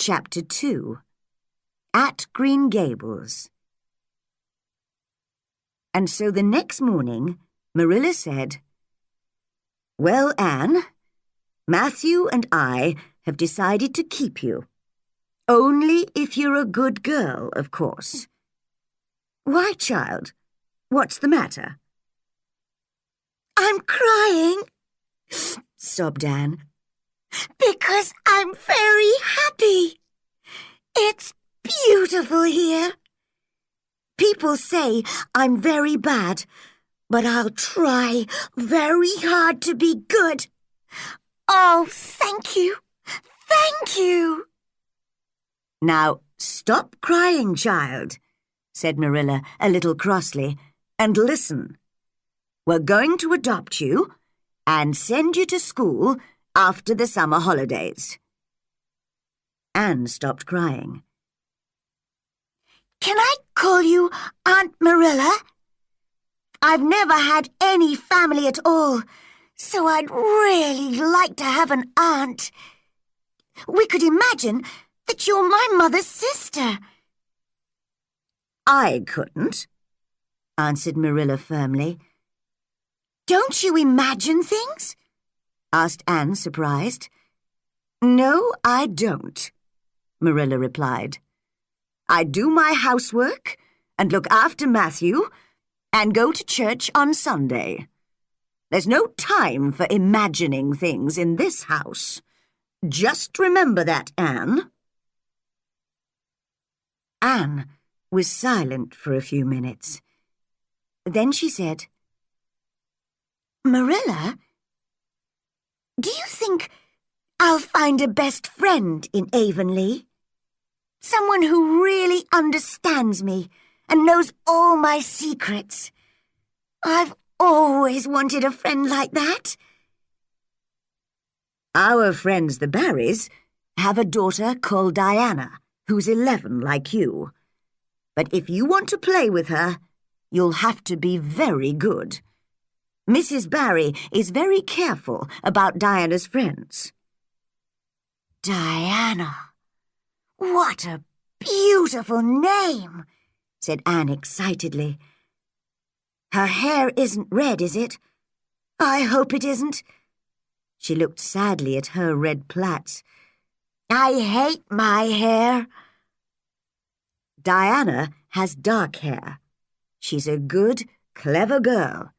Chapter 2 At Green Gables. And so the next morning, Marilla said, "Well, Anne, Matthew and I have decided to keep you. Only if you're a good girl, of course." "Why, child? What's the matter?" "I'm crying," sobbed Anne. "because I'm very happy. It's beautiful here. People say I'm very bad, but I'll try very hard to be good. Oh, thank you. Thank you." "Now, stop crying, child," said Marilla a little crossly, "and listen. We're going to adopt you and send you to school after the summer holidays." Anne stopped crying. "Can I call you Aunt Marilla? I've never had any family at all, so I'd really like to have an aunt. We could imagine that you're my mother's sister." "I couldn't," answered Marilla firmly. "Don't you imagine things?" asked Anne, surprised. "No, I don't," Marilla replied. "I do my housework and look after Matthew and go to church on Sunday. There's no time for imagining things in this house. Just remember that, Anne." Anne was silent for a few minutes. Then she said, "Marilla, do you think I'll find a best friend in Avonlea? Someone who really understands me and knows all my secrets. I've always wanted a friend like that." "Our friends, the Barrys, have a daughter called Diana, who's 11 like you. But if you want to play with her, you'll have to be very good. Mrs. Barry is very careful about Diana's friends." "Diana. What a beautiful name," said Anne excitedly. "Her hair isn't red, is it? I hope it isn't." She looked sadly at her red plaits. "I hate my hair." "Diana has dark hair. She's a good, clever girl.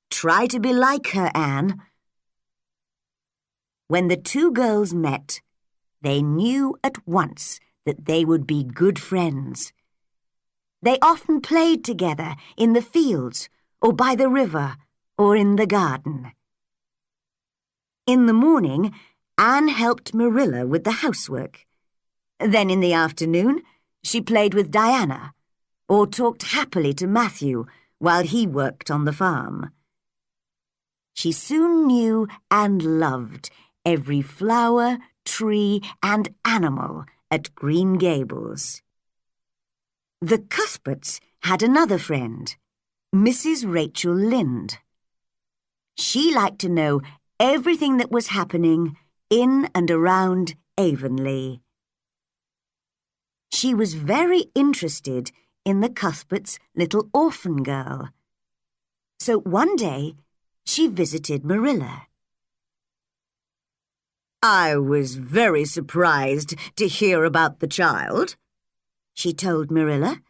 Try to be like her, Anne." When the two girls met, they knew at once that they would be good friends. They often played together in the fields or by the river or in the garden. In the morning, Anne helped Marilla with the housework. Then in the afternoon, she played with Diana or talked happily to Matthew while he worked on the farm. She soon knew and loved every flower, tree, and animal at Green Gables. The Cuthberts had another friend, Mrs. Rachel Lynde. She liked to know everything that was happening in and around Avonlea. She was very interested in the Cuthberts' little orphan girl. So one day, she visited Marilla. "I was very surprised to hear about the child," she told Marilla.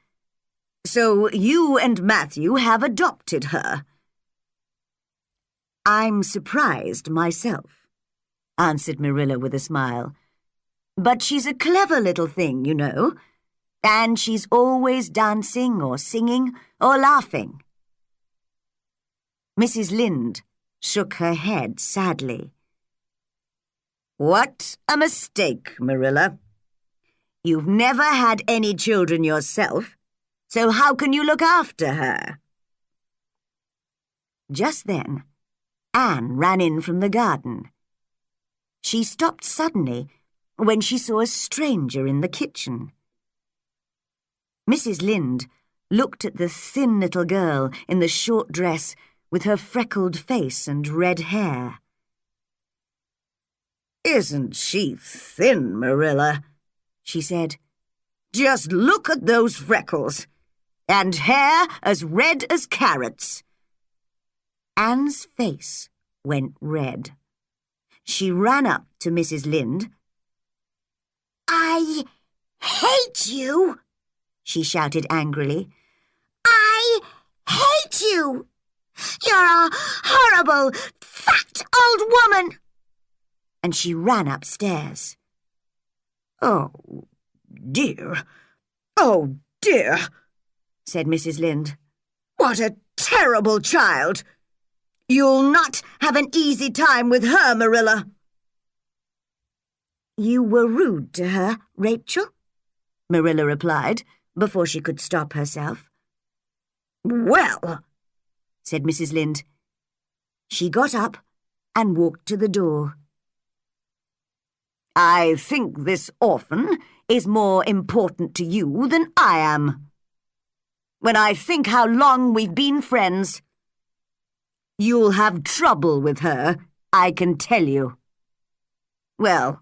"So you and Matthew have adopted her." "I'm surprised myself," answered Marilla with a smile. "But she's a clever little thing, you know, and she's always dancing or singing or laughing." Mrs. Lynde shook her head sadly. "What a mistake, Marilla. You've never had any children yourself, so how can you look after her?" Just then, Anne ran in from the garden. She stopped suddenly when she saw a stranger in the kitchen. Mrs. Lynde looked at the thin little girl in the short dress with her freckled face and red hair. "Isn't she thin, Marilla?" she said. "Just look at those freckles, and hair as red as carrots." Anne's face went red. She ran up to Mrs. Lynde. "I hate you," she shouted angrily. "I hate you! You're a horrible, fat old woman!" And she ran upstairs. "Oh, dear, oh, dear," said Mrs. Lynde. "What a terrible child! You'll not have an easy time with her, Marilla." "You were rude to her, Rachel?" Marilla replied, before she could stop herself. "Well," said Mrs. Lynde. She got up and walked to the door. "I think this orphan is more important to you than I am. When I think how long we've been friends, you'll have trouble with her, I can tell you. Well,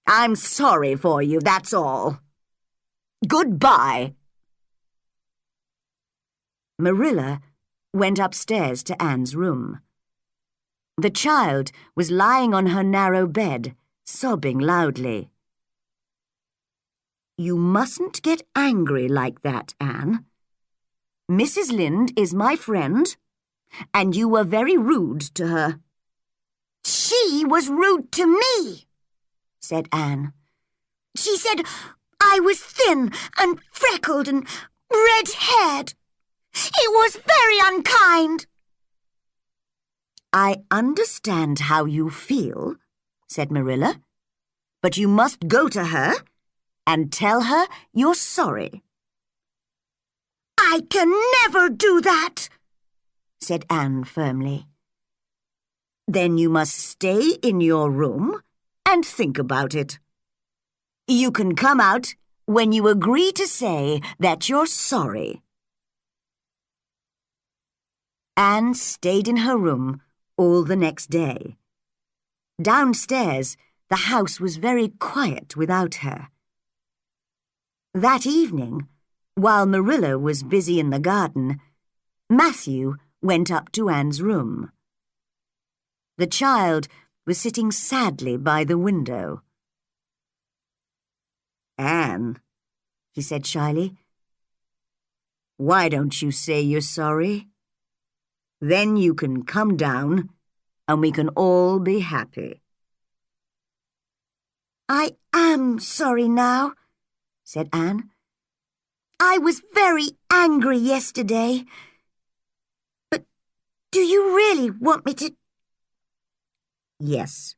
I'm sorry for you, that's all. Goodbye." Marilla went upstairs to Anne's room. The child was lying on her narrow bed, sobbing loudly. "You mustn't get angry like that, Anne. Mrs. Lynde is my friend, and you were very rude to her." "She was rude to me," said Anne. "She said I was thin and freckled and red-haired. It was very unkind." "I understand how you feel," said Marilla, "but you must go to her and tell her you're sorry." "I can never do that," said Anne firmly. "Then you must stay in your room and think about it. You can come out when you agree to say that you're sorry." Anne stayed in her room all the next day. Downstairs, the house was very quiet without her. That evening, while Marilla was busy in the garden, Matthew went up to Anne's room. The child was sitting sadly by the window. "Anne," he said shyly, "why don't you say you're sorry? Then you can come down and we can all be happy." "I am sorry now," said Anne. "I was very angry yesterday. But do you really want me to—" "Yes,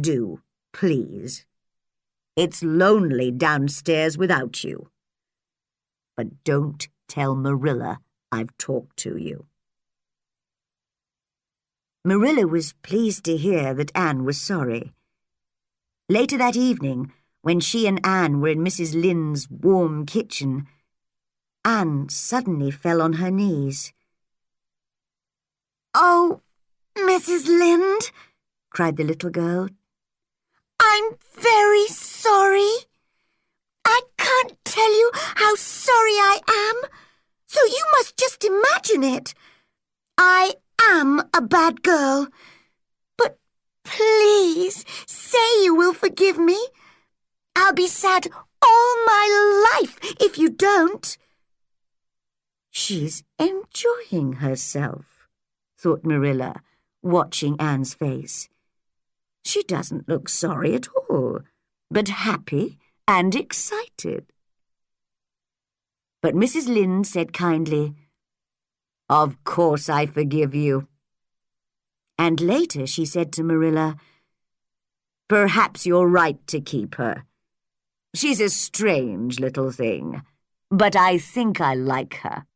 do, please. It's lonely downstairs without you. But don't tell Marilla I've talked to you." Marilla was pleased to hear that Anne was sorry. Later that evening, when she and Anne were in Mrs. Lynde's warm kitchen, Anne suddenly fell on her knees. "Oh, Mrs. Lynde," cried the little girl, "I'm very sorry. I can't tell you how sorry I am, so you must just imagine it. I am a bad girl, but please say you will forgive me. I'll be sad all my life if you don't." "She's enjoying herself," thought Marilla, watching Anne's face. "She doesn't look sorry at all, but happy and excited." But Mrs. Lynde said kindly, "Of course I forgive you." And later she said to Marilla, "Perhaps you're right to keep her. She's a strange little thing, but I think I like her."